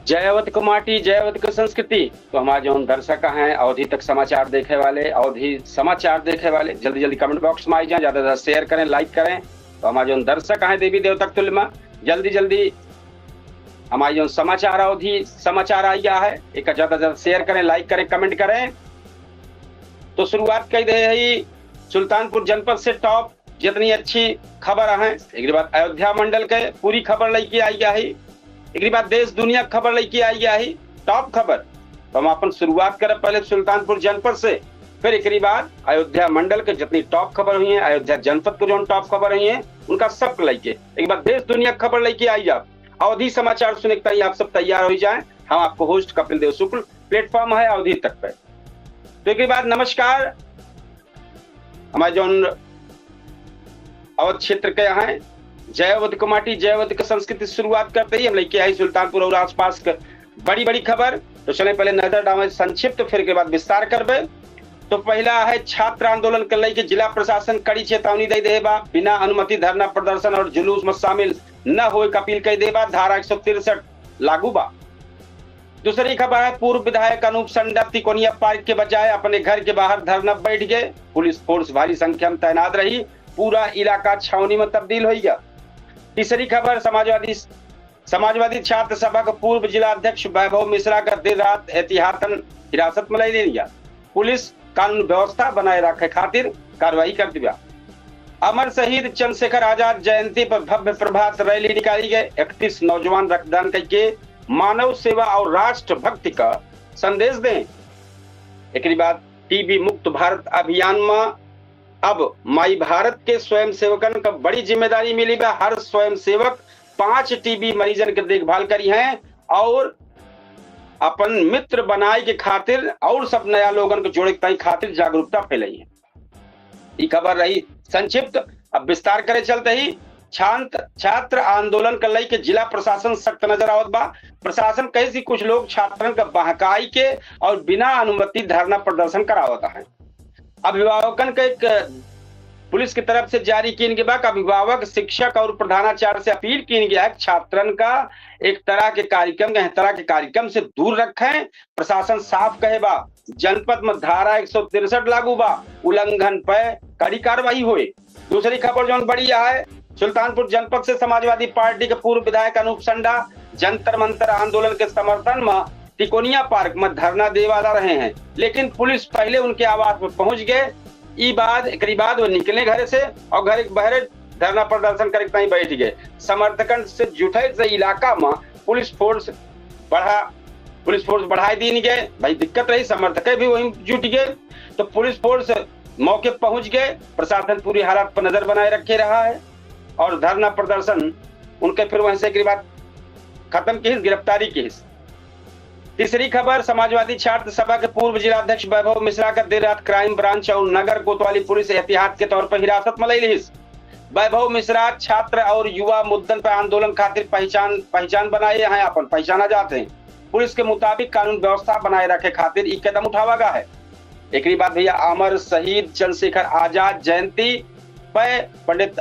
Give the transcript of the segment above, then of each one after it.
जयवत को माटी जयवत को संस्कृति। तो हमारे जो दर्शक हैं अवधि तक समाचार देखे वाले, अवधि समाचार देखे वाले, जल्दी जल्दी कमेंट बॉक्स में आ जाए, ज्यादा ज्यादा शेयर करें, लाइक करें। तो हमारे जो दर्शक हैं देवी देवता तुल्य में, जल्दी जल्दी हमारे जो समाचार अवधि समाचार आ गया है, एक ज्यादा ज्यादा शेयर करें, लाइक करें, कमेंट करें। तो शुरुआत कर दे रही सुल्तानपुर जनपद से टॉप जितनी अच्छी खबर है, एक बात अयोध्या मंडल के पूरी खबर लेके आई गया है, एक बात देश दुनिया खबर लेके आई गया है, टॉप खबर। तो हम अपन शुरुआत करें पहले सुल्तानपुर जनपद से, फिर एक बाद अयोध्या मंडल के जितनी टॉप खबर हुई है, अयोध्या जनपद को जो टॉप खबर हुई है उनका सब लेके एक बार देश दुनिया खबर लेके आई जाए। अवधि समाचार सुनने के आप सब तैयार हो जाए। हम आपको होस्ट कपिल देव शुक्ल, प्लेटफॉर्म है अवधि तक पे। तो एक बार नमस्कार, हमारे जो अवध क्षेत्र के हैं जयवत को माटी जयवत की संस्कृति शुरुआत करते ही हम लेके आई सुल्तानपुर और आसपास के बड़ी बड़ी खबर। तो चले पहले नजर डाले संक्षिप्त, फिर के बाद विस्तार करबे। तो पहला है छात्र आंदोलन के लेके जिला प्रशासन कड़ी चेतावनी दे देबा, बिना अनुमति धरना प्रदर्शन और जुलूस में शामिल न हो अपील कह देबा, धारा 163 लागू बा। दूसरी खबर है पूर्व विधायक अनूप संडा तिकोनिया पार्क के बजाय अपने घर के बाहर धरना बैठ गए, पुलिस फोर्स भारी संख्या में तैनात रही, पूरा इलाका छावनी में तब्दील हो गया। तीसरी खबर समाजवादी छात्र सभा का पूर्व जिला अध्यक्ष वैभव मिश्रा का देर रात एहतियातन हिरासत में ले लिया, पुलिस कानून व्यवस्था बनाए रखे खातिर कार्रवाई कर दिया। अमर शहीद चंद्रशेखर आजाद जयंती पर भव्य प्रभात रैली निकाली गई, 31 नौजवान रक्तदान करके मानव सेवा और राष्ट्र भक्ति का संदेश दें। एक बाद टीबी मुक्त भारत अभियान में अब माई भारत के स्वयं सेवकन का बड़ी जिम्मेदारी मिली है। हर स्वयं सेवक 5 टीबी मरीजन की देखभाल करी है और अपन मित्र बनाए के खातिर और सब नया लोगन को जोड़े के खातिर जागरूकता फैलाई है। ये खबर रही संक्षिप्त। अब विस्तार करे चलते ही छात्र आंदोलन कर लई के जिला प्रशासन सख्त नजर आवत बा। प्रशासन कैसी कुछ लोग छात्रन का बहकाई के और बिना अनुमति धरना प्रदर्शन करावता है। अभिभावकन के एक पुलिस की तरफ से जारी किन के बाद अभिभावक शिक्षक और प्रधानाचार्य से अपील की गया है छात्रन का एक तरह के कार्यक्रम से दूर रखें। प्रशासन साफ कहे बा जनपद में धारा 163 लागू बा, उल्लंघन पर कड़ी कार्रवाई हुई। दूसरी खबर जो बड़ी है सुल्तानपुर जनपद से समाजवादी पार्टी के पूर्व विधायक अनूप संडा जंतर मंतर आंदोलन के समर्थन में तिकोनिया पार्क में धरना दे वाला रहे हैं, लेकिन पुलिस पहले उनके आवास पर पहुंच गए। ई बाद वो निकले घर से और घर के बाहर धरना प्रदर्शन करके बैठ गए। समर्थकन से जुटे से इलाका में पुलिस फोर्स बढ़ाई दी गए। भाई दिक्कत रही, समर्थक भी वहीं जुट गए तो पुलिस फोर्स मौके पहुंच गए। प्रशासन पूरी हालात पर नजर बनाए रखे रहा है और धरना प्रदर्शन उनके फिर वहीं से बाद खत्म की, गिरफ्तारी की। तीसरी खबर समाजवादी छात्र सभा के पूर्व जिलाध्यक्ष वैभव मिश्रा का देर रात क्राइम ब्रांच और नगर कोतवाली पुलिस एहतियात के तौर पर हिरासत में ले ली। वैभव मिश्रा छात्र और युवा मुद्दन पर आंदोलन खातिर पहचान बनाए हैं, अपन पहचाना जाते हैं। पुलिस के मुताबिक कानून व्यवस्था बनाए रखे खातिर ये कदम उठावा गया है। एक बात भैया अमर शहीद चंद्रशेखर आजाद जयंती पर पंडित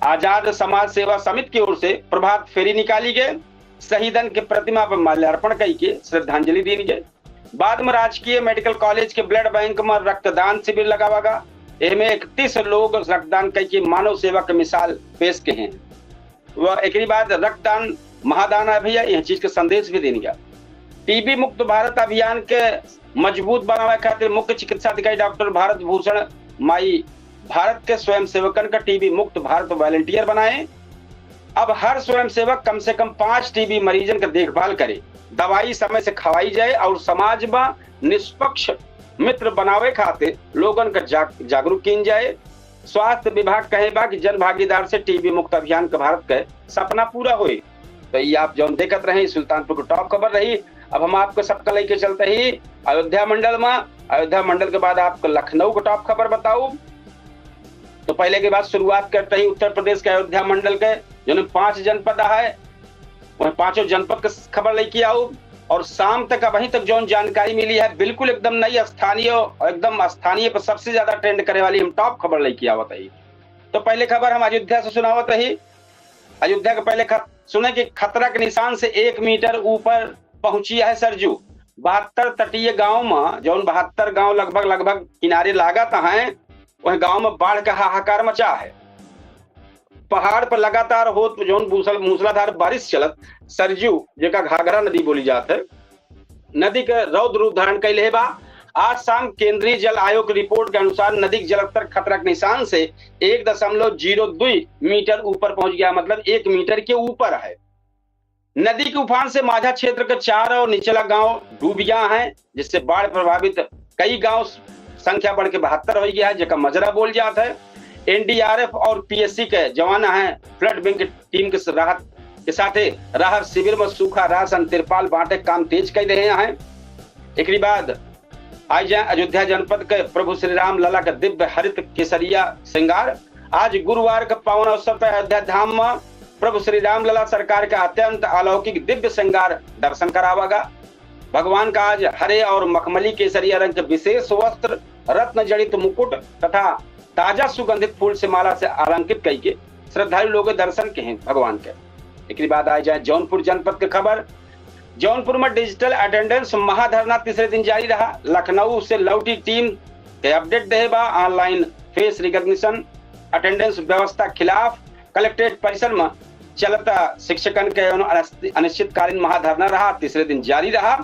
आजाद समाज सेवा समिति की ओर से प्रभात फेरी निकाली गई। शहीदन के प्रतिमा पर माल्यार्पण करके श्रद्धांजलि दी गई। बाद में राजकीय मेडिकल कॉलेज के ब्लड बैंक में रक्तदान शिविर लगावा गया। इनमें 31 लोग रक्तदान करके मानव सेवा की मिसाल पेश के हैं। वह एक बाद रक्तदान महादान है भैया, यह चीज का संदेश भी देने गया। टीबी मुक्त भारत अभियान के मजबूत बनावे खातिर मुख्य चिकित्सा अधिकारी डॉक्टर भारत भूषण माई भारत के स्वयं सेवकन का टीबी मुक्त भारत वॉलंटियर बनाए। अब हर स्वयं सेवक कम से कम 5 टीबी मरीजन का देखभाल करे, दवाई समय से खवाई जाए और समाज में निष्पक्ष मित्र बनावे खातिर लोगन का जागरूक किन जाए। स्वास्थ्य विभाग कहेबा कि जन भागीदार से टीबी मुक्त अभियान का भारत के सपना पूरा हुए। तो ये आप जो देखते रहे सुल्तानपुर को टॉप खबर रही। अब हम आपको सबका लेके चलते ही अयोध्या मंडल के बाद आपको लखनऊ को टॉप खबर बताऊं। तो पहले के बाद शुरुआत करते ही उत्तर प्रदेश के अयोध्या मंडल के जो 5 जनपद है वह 5 जनपद की खबर लेके आओ। और शाम तक वहीं तक जो जानकारी मिली है बिल्कुल एकदम नई स्थानीय पर सबसे ज्यादा ट्रेंड करने वाली हम टॉप खबर लेके आवत है। तो पहले खबर हम अयोध्या से सुनावत रही। अयोध्या के पहले सुने कि खतरा के निशान से 1 मीटर ऊपर पहुंची है सरजू। 72 तटीय गांव में जो 72 गांव लगभग किनारे लागत हैं, वह गांव में बाढ़ का हाहाकार मचा है। पहाड़ पर लगातार होत जो मूसलाधार बारिश चलत सरजू जेका घाघरा नदी बोली जात है, नदी के रौद्र रूप धारण कैले बा। आज शाम केंद्रीय जल आयोग की रिपोर्ट के अनुसार नदी के जलस्तर खतरा के निशान से 1.02 मीटर ऊपर पहुंच गया, मतलब 1 मीटर के ऊपर है। नदी के उफान से माझा क्षेत्र के 4 और निचला गांव डूब गया है, जिससे बाढ़ प्रभावित कई गांव संख्या बढ़ के 72 हो गया है, जेका मजरा बोल जाता है। एनडीआरएफ और पीएससी के जवान हैं फ्लड बैंक टीम के राहत के साथ राहत शिविर में सूखा राशन तिरपाल बांटे काम तेज कर रहे हैं। एक बाद आज जाए अयोध्या जनपद के प्रभु श्री राम लला का दिव्य हरित केसरिया श्रृंगार। आज गुरुवार के पावन अवसर पर अयोध्या धाम में प्रभु श्री राम लला सरकार का अत्यंत अलौकिक दिव्य श्रृंगार दर्शन करावागा। भगवान का आज हरे और मखमली केसरिया रंग के विशेष वस्त्र, रत्न जड़ित मुकुट तथा ताजा सुगंधित फूल से माला से अलंकृत करके श्रद्धालु लोग दर्शन के हैं भगवान के। एक बाद आ जाए जौनपुर जनपद की खबर। जौनपुर में डिजिटल अटेंडेंस महाधरना तीसरे दिन जारी रहा। लखनऊ से लौटी टीम के अपडेट देबा ऑनलाइन फेस रिकॉग्निशन अटेंडेंस व्यवस्था खिलाफ कलेक्ट्रेट परिसर में चलता शिक्षकन के अनिश्चितकालीन महाधरना रहा, तीसरे दिन जारी रहा।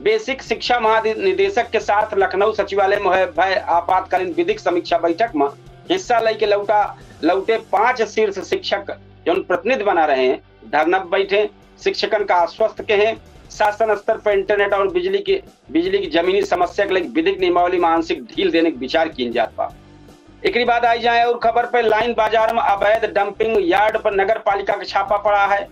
बेसिक शिक्षा महानिदेशक के साथ लखनऊ सचिवालय में भय आपातकालीन विधिक समीक्षा बैठक में हिस्सा लेके लौटे 5 शीर्ष शिक्षक जो प्रतिनिधि बना रहे हैं धरना बैठे। शिक्षकन का आश्वस्त के हैं शासन स्तर पर इंटरनेट और बिजली की जमीनी समस्या के लिए विधिक नियमावली मानसिक ढील देने का विचार किया जाता। एक बाद आई जाए और खबर पर लाइन बाजार में अवैध डंपिंग यार्ड पर नगर पालिका का छापा पड़ा है।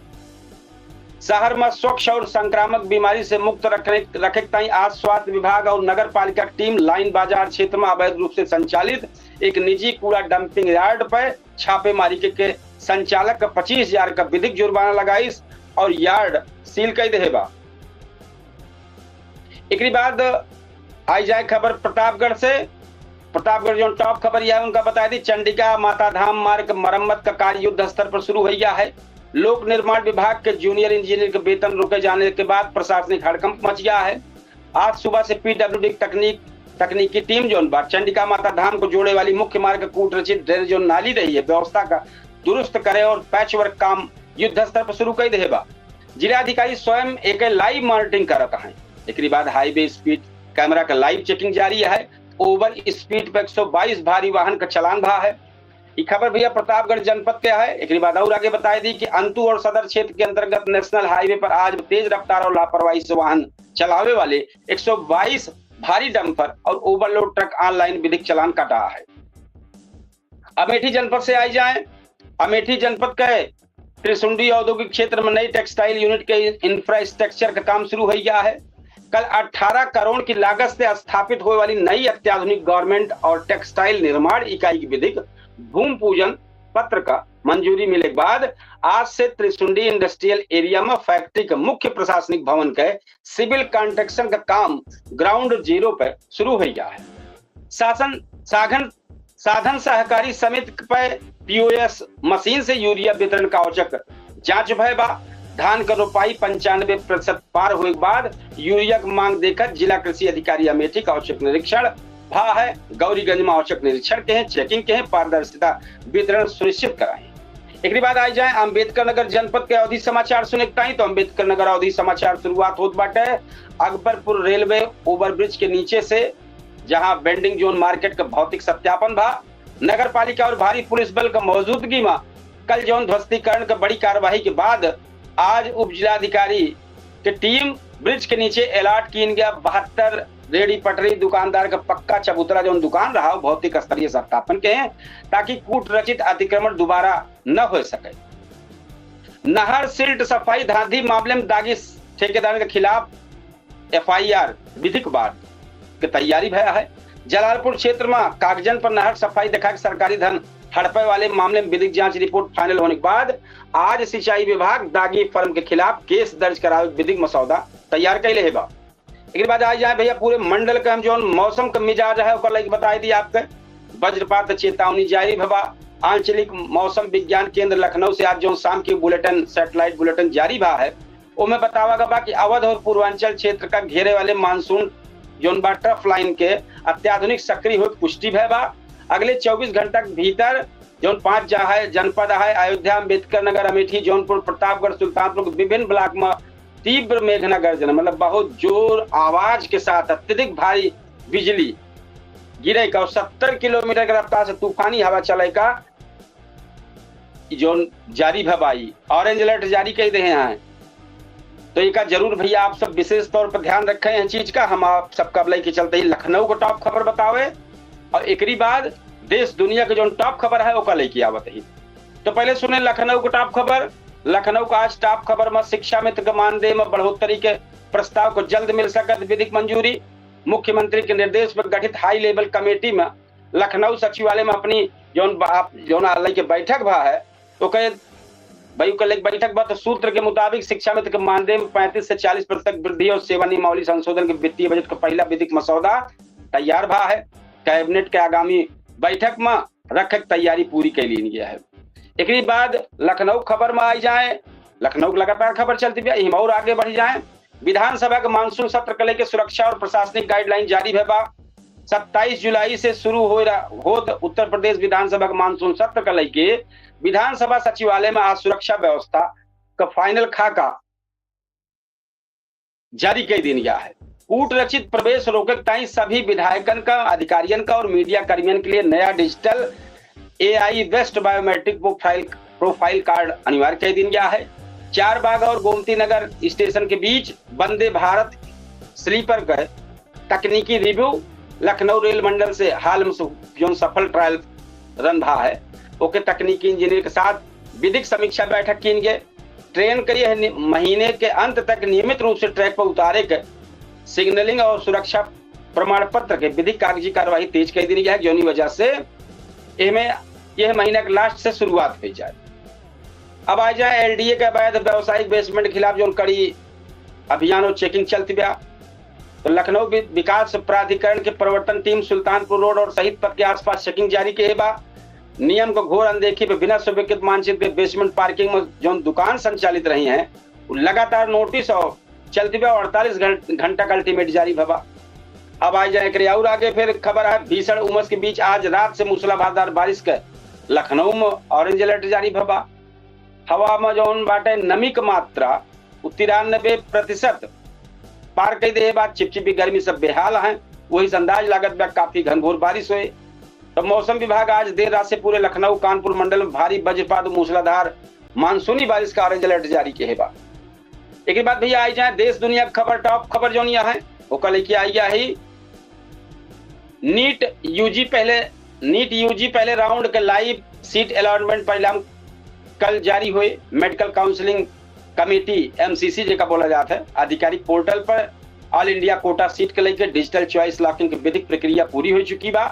शहर में स्वच्छ और संक्रामक बीमारी से मुक्त रखे ताई आज स्वास्थ्य विभाग और नगर पालिका टीम लाइन बाजार क्षेत्र में अवैध रूप से संचालित एक निजी कूड़ा डंपिंग यार्ड पर छापेमारी के संचालक का 25,000 का विधिक जुर्माना लगाई और यार्ड सील कर देबा। एक बाद आई जाए खबर प्रतापगढ़ से। प्रतापगढ़ जो टॉप खबर यह उनका बता दी, चंडिका माता धाम मार्ग मरम्मत का कार्य युद्ध स्तर पर शुरू हो गया है। लोक निर्माण विभाग के जूनियर इंजीनियर के वेतन रोके जाने के बाद प्रशासनिक हड़कंप मच गया है। आज सुबह से पीडब्ल्यूडी तकनीकी टीम जो चंडिका माता धाम को जोड़े वाली मुख्य मार्ग कूट रचित ड्रेनेज जो नाली रही है व्यवस्था का दुरुस्त करे और पैच वर्क काम युद्ध स्तर पर शुरू कर देबा। जिलाधिकारी स्वयं एक लाइव मॉनिटरिंग कर रहा है। एक बाद हाईवे स्पीड कैमरा का लाइव चेकिंग जारी है। ओवर स्पीड पर 122 भारी वाहन का चलान भा है। ये खबर भैया प्रतापगढ़ जनपद के है। एक बाद और आगे बताई दी कि अंतु और सदर क्षेत्र के अंतर्गत नेशनल हाईवे पर आज तेज रफ्तार और लापरवाही से वाहन चलावे वाले 122 भारी डंपर और ओवरलोड ट्रक ऑनलाइन विधिक चालान काटा है। अमेठी जनपद से आई जाए। अमेठी जनपद के त्रिशुंडी औद्योगिक क्षेत्र में नई टेक्सटाइल यूनिट के इंफ्रास्ट्रक्चर का काम शुरू हो गया है। कल 18 करोड़ की लागत से स्थापित होने वाली नई अत्याधुनिक गारमेंट और टेक्सटाइल निर्माण इकाई की विधिक भूमि पूजन पत्र का मंजूरी मिलने के बाद आज से त्रिशुंडी इंडस्ट्रियल एरिया में फैक्ट्री के मुख्य प्रशासनिक भवन के सिविल कंस्ट्रक्शन का काम ग्राउंड जीरो पर शुरू हो गया है। साधन सहकारी समिति पर पीओएस मशीन से यूरिया वितरण का औचक जांच भयबा। धान का रोपाई 95% पार हुए के बाद यूरिया की मांग देकर जिला कृषि अधिकारी अमेठी का औचक निरीक्षण भा है। गौरीगंज में औचक निरीक्षण के हैं, चेकिंग के हैं, पारदर्शिता वितरण सुनिश्चित कराएं। एक बाद आई जाए अम्बेडकर नगर जनपद के अवधि समाचार सुनताई तो अम्बेडकर नगर अवधि समाचार शुरुआत होत बाटे अकबरपुर रेलवे ओवरब्रिज के नीचे से, जहां वेंडिंग जोन मार्केट का भौतिक सत्यापन भा। नगर पालिका और भारी पुलिस बल का मौजूदगी में कल जोन ध्वस्तीकरण का बड़ी कार्यवाही के बाद आज उप जिलाधिकारी की टीम ब्रिज के नीचे अलर्ट किन गया 72 रेडी पटरी दुकानदार का पक्का चबूतरा जो दुकान रहा भौतिक स्तरीय सत्यापन के हैं ताकि कूट रचित अतिक्रमण दोबारा न हो सके। नहर सिल्ट सफाई धांधी मामले में दागी ठेकेदार के खिलाफ एफआईआर विधिक बाद की तैयारी भया है। जलालपुर क्षेत्र में कागजन पर नहर सफाई दिखा के सरकारी धन हड़पे वाले मामले में विधिक जांच रिपोर्ट फाइनल होने के बाद आज सिंचाई विभाग दागी फर्म के खिलाफ केस दर्ज करावे विधिक मसौदा तैयार कैले है। एक बाद आ जाए भैया पूरे मंडल का हम जो मौसम का मिजाज है बता दी आपके वज्रपात चेतावनी जारी भबा। आंचलिक मौसम विज्ञान केंद्र लखनऊ से आज जो शाम की बुलेटिन सैटेलाइट बुलेटिन जारी भा है उसमें बतावा गया कि अवध और पूर्वांचल क्षेत्र का घेरे वाले मानसून जोन बा ट्रफ लाइन के अत्याधुनिक सक्रिय हो पुष्टि भय बा। अगले 24 घंटा के भीतर जोन 5 जनपद है अयोध्या, अम्बेडकर नगर, अमेठी, जौनपुर, प्रतापगढ़, सुल्तानपुर विभिन्न ब्लॉक में तीव्र मेघना गर्जन मतलब बहुत जोर आवाज के साथ अत्यधिक भारी बिजली गिरे का और 70 किलोमीटर की रफ्तार से तूफानी हवा चले का जोन जारी भबाई ऑरेंज अलर्ट जारी कर दे हैं। तो एक जरूर भैया आप सब विशेष तौर पर ध्यान रखें हैं चीज का। हम आप सबका बलाई के चलते ही लखनऊ को टॉप खबर बतावे और एक बाद देश दुनिया के जो टॉप खबर है वो लेके आवत ही। तो पहले सुने लखनऊ को टॉप खबर। लखनऊ का आज टॉप खबर में शिक्षा मित्र के मानदेय में बढ़ोतरी के प्रस्ताव को जल्द मिल सकत विधिक मंजूरी। मुख्यमंत्री के निर्देश पर गठित हाई लेवल कमेटी में लखनऊ सचिवालय में अपनी जो के बैठक भा है तो कहे भाई बैठक बा तो सूत्र के मुताबिक शिक्षा मित्र के मानदेय में 35 से 40% वृद्धि और सेवा नियमावली संशोधन के वित्तीय बजट का पहला विधिक मसौदा तैयार भा है। कैबिनेट के आगामी बैठक में रखक तैयारी पूरी कर ली गया है। एक बाद लखनऊ खबर में आई जाए। लखनऊ लगातार खबर चलती है और आगे बढ़ जाए। विधानसभा के मानसून सत्र को लेकर सुरक्षा और प्रशासनिक गाइडलाइन जारी है बा। 27 जुलाई से शुरू हो उत्तर प्रदेश विधानसभा का मानसून सत्र को लेकर विधानसभा सचिवालय में आज सुरक्षा व्यवस्था का फाइनल खाका जारी कर दिया गया है। कूट रचित प्रवेश रोकक ताई सभी विधायकन का, अधिकारियों का और मीडिया कर्मियों के लिए नया digital AI based biometric profile card अनिवार्य कर दिया गया है। चारबाग और गोमती नगर स्टेशन के बीच वंदे भारत स्लीपर का तकनीकी रिव्यू लखनऊ रेल मंडल से हाल में जो सफल ट्रायल रन रहा है ओके तकनीकी इंजीनियर के साथ विधिक समीक्षा बैठक की गए। ट्रेन के महीने के अंत तक नियमित रूप से ट्रैक पर उतारे के सिग्नलिंग और सुरक्षा प्रमाण पत्र के विधिक कागजी कार्यवाही तेज कर दी गई है जिसकी वजह से यह महीने के लास्ट से शुरुआत हो जाए। अब आ जाए LDA के बाद व्यवसायिक बेसमेंट के खिलाफ जो कड़ी अभियान और चेकिंग चलती गया। तो लखनऊ विकास प्राधिकरण के प्रवर्तन टीम सुल्तानपुर रोड और शहीद पथ के आसपास चेकिंग जारी किए बा। नियम को घोर अनदेखी पे बिना स्वीकृत मानचित्र बेसमेंट पार्किंग में जो दुकान संचालित रही हैं लगातार नोटिस और चलती हुआ 48 घंटा का अल्टीमेट जारी भवा। अब आ जाए और आगे फिर खबर है भीषण उमस के बीच आज रात से मूसलाधार बारिश के लखनऊ में ऑरेंज अलर्ट जारी भवा। हवा में जो बाटे नमी की मात्रा 93% पार कर दे बाद चिपचिपी गर्मी सब बेहाल है। वही अंदाज लागत में काफी घनघोर बारिश हुई। तो मौसम विभाग आज देर रात से पूरे लखनऊ कानपुर मंडल में भारी वज्रपात मूसलाधार मानसूनी बारिश का ऑरेंज अलर्ट जारी किया है। एक बात भैया आई जाए देश दुनिया की खबर टॉप खबर जो है वो कल लेके आई गया है। नीट यूजी पहले राउंड के लाइव सीट अलॉटमेंट परिणाम कल जारी हुए। मेडिकल काउंसलिंग कमेटी MCC जैसा बोला जाता है आधिकारिक पोर्टल पर ऑल इंडिया कोटा सीट के लेकर डिजिटल चॉइस लॉकिंग की विधिक प्रक्रिया पूरी हो चुकी बा।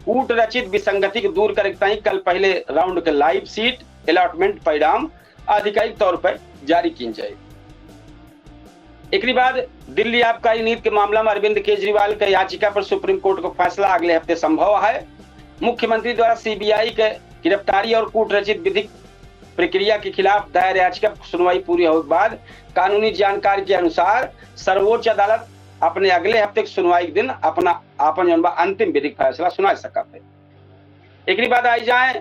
कूट रचित विसंगति को दूर करता ही कल पहले राउंड के लाइव सीट अलॉटमेंट परिणाम आधिकारिक तौर पर जारी की जाए। एक बाद दिल्ली आबकारी नीति के मामला में अरविंद केजरीवाल के याचिका पर सुप्रीम कोर्ट को फैसला अगले हफ्ते संभव है। मुख्यमंत्री द्वारा CBI के गिरफ्तारी और कूट रचित विधिक प्रक्रिया के खिलाफ दायर याचिका सुनवाई पूरी होने के बाद कानूनी जानकारी के अनुसार सर्वोच्च अदालत अपने अगले हफ्ते की सुनवाई के दिन अपन अंतिम विधिक फैसला सुना सकता है। एक बाद आई जाए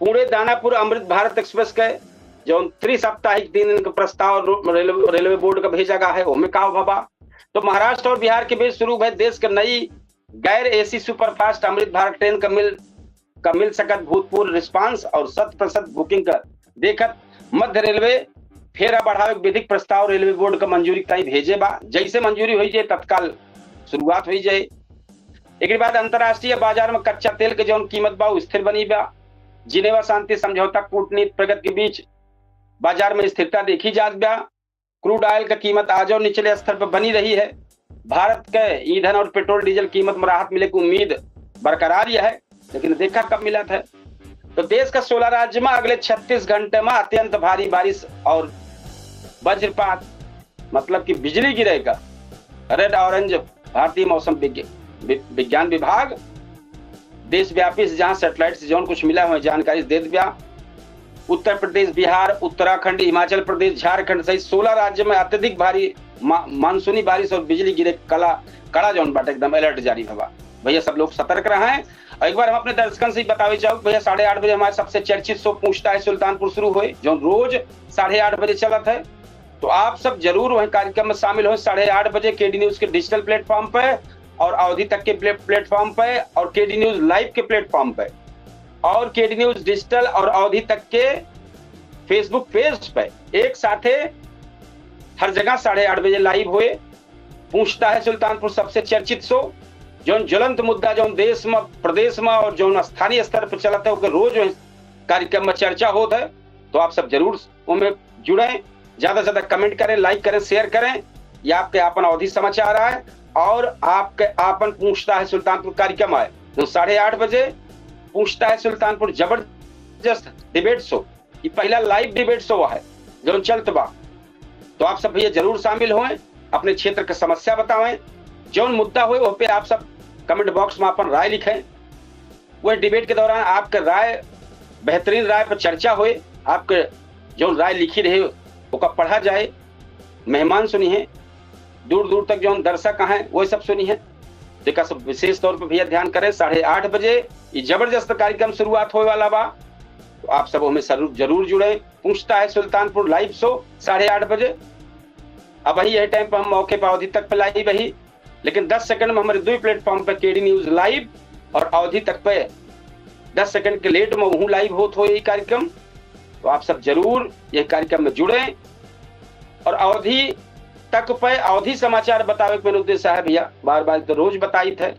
पुणे दानापुर अमृत भारत एक्सप्रेस के जो त्रिसप्ताहिक 3 दिन का प्रस्ताव रेलवे बोर्ड का भेजा गया है उसमें का भबा। तो महाराष्ट्र और बिहार के बीच शुरू हुए देश के नई गैर AC superfast Amrit Bharat train का मिल सकत भूतपूर्व रिस्पांस और 100% बुकिंग का देखत मध्य रेलवे फेरा बढ़ावे विधिक प्रस्ताव रेलवे बोर्ड का मंजूरी तय भेजे बा। जैसे मंजूरी हो जाए तत्काल शुरुआत हो जाए। एक बाद अंतरराष्ट्रीय बाजार में कच्चा तेल के जो कीमत बा स्थिर बनी बा। जिनेवा शांति समझौता कूटनीति प्रगति के बीच बाजार में स्थिरता देखी जात बा। क्रूड ऑयल का कीमत आज और निचले स्तर पर बनी रही है। भारत के ईंधन और पेट्रोल डीजल कीमत में राहत मिले की उम्मीद बरकरार है लेकिन देखा कब मिला था। तो देश का 16 राज्य में अगले 36 घंटे में अत्यंत भारी बारिश और वज्रपात मतलब कि बिजली गिरेगा। रेड ऑरेंज भारतीय मौसम विज्ञान विभाग देशव्यापी से जहां सैटेलाइट से जौन कुछ मिला हुआ जानकारी दे दिया। उत्तर प्रदेश, बिहार, उत्तराखंड, हिमाचल प्रदेश, झारखंड सहित 16 राज्यों में अत्यधिक भारी मानसूनी बारिश और बिजली गिरे कड़ा जौन बाटे एकदम अलर्ट जारी हुआ। भैया सब लोग सतर्क रहें। और एक बार हम अपने दर्शकों से बतावे चाहूँ भैया 8:30 बजे हमारे सबसे चर्चित शो पूछता है सुल्तानपुर शुरू हुए, जो रोज 8:30 बजे चलत है। तो आप सब जरूर वही कार्यक्रम में शामिल हो 8:30 बजे केडी न्यूज के डिजिटल प्लेटफॉर्म पे और अवधि तक के प्लेटफॉर्म पे और केडी न्यूज लाइव के प्लेटफॉर्म पे और केडी न्यूज डिजिटल और अवधि तक के फेसबुक पेज पे एक साथे हर जगह 8:30 बजे लाइव हुए पूछता है सुल्तानपुर सबसे चर्चित शो, जो ज्वलंत मुद्दा जो देश में, प्रदेश में और जो स्थानीय स्तर पर चलता है रोज कार्यक्रम में चर्चा होता है। तो आप सब जरूर उनमें जुड़े, ज्यादा से ज्यादा कमेंट करें, लाइक करें, शेयर करें। ये आपके आपन अवधि समाचार आए और आपके आपन पूछता है सुल्तानपुर कार्यक्रम आए जो 8:30 बजे पूछता है सुल्तानपुर जबरदस्त डिबेट शो। ये पहला लाइव डिबेट शो है जो चलत बा। तो आप सब भैया जरूर शामिल हों, अपने क्षेत्र की समस्या बताएं, जो मुद्दा हुए वो पे आप सब कमेंट बॉक्स में अपन राय लिखें। वह डिबेट के दौरान आपके राय, बेहतरीन राय पर चर्चा हुए, आपके जो राय लिखी रहे वो पढ़ा जाए, मेहमान सुनी है, दूर दूर तक जो दर्शक हैं वो सब सुनी है। देखा सब विशेष तौर पर भैया ध्यान करें 8:30 बजे ये जबरदस्त कार्यक्रम शुरुआत होने वाला बा। तो आप सब हमें जरूर जुड़े। पूछता है सुल्तानपुर लाइव शो 8:30 बजे। अब वही यही टाइम पर हम मौके पर अवधि तक पे लाइव ही, लेकिन 10 सेकंड में हमारे 2 प्लेटफॉर्म पे केडी न्यूज लाइव और अवधि तक पे 10 सेकंड के लेट में वह लाइव होत हो ये कार्यक्रम। तो आप सब जरूर ये कार्यक्रम में जुड़े और अवधि तक पे अवधि समाचार बतावे के मेरा उद्देश्य है भैया, बार बार तो रोज बताई थे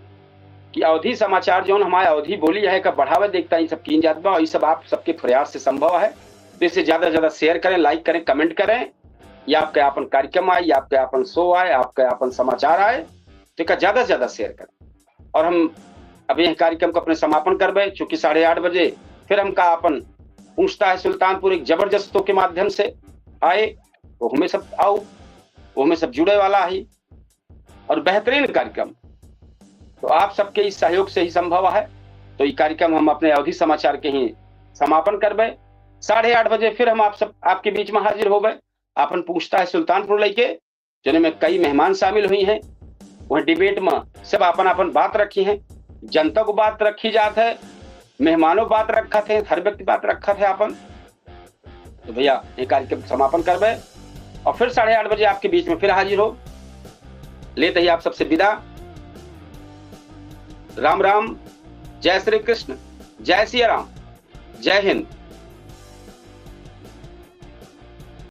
कि अवधि समाचार जो हमारे अवधि बोली है का बढ़ावा देखता है सब की जात बा। ये सब आप सबके प्रयास से संभव है। तो इसे ज्यादा से ज्यादा शेयर करें, लाइक करें, कमेंट करें। या आपके अपन कार्यक्रम आए, या आपके अपन शो आए, आपके अपन समाचार आए, तो ज्यादा से ज्यादा शेयर करें। और हम अभी यह कार्यक्रम को अपने समापन करबे, चूंकि 8:30 बजे फिर हम का अपन पूछता है सुल्तानपुर एक जबरदस्तों के माध्यम से आए, वो हमें सब आओ, वो हमें सब जुड़े वाला है और बेहतरीन कार्यक्रम। तो आप सबके इस सहयोग से ही संभव है। तो ये कार्यक्रम हम अपने अवधि समाचार के ही समापन करबे। 8:30 बजे फिर हम आप सब आपके बीच में हाजिर हो गए। अपन पूछता है सुल्तानपुर लेके, जिनमें कई मेहमान शामिल हुई हैं। वह डिबेट में सब अपन बात रखी है, जनता को बात रखी जात है, मेहमानों बात रखा थे, हर व्यक्ति बात रखा थे अपन। तो भैया ये कार्यक्रम समापन करबे और फिर 8:30 बजे आपके बीच में फिर हाजिर हो। लेते ही आप सबसे विदा। राम राम, जय श्री कृष्ण, जय सिया राम, जय हिंद।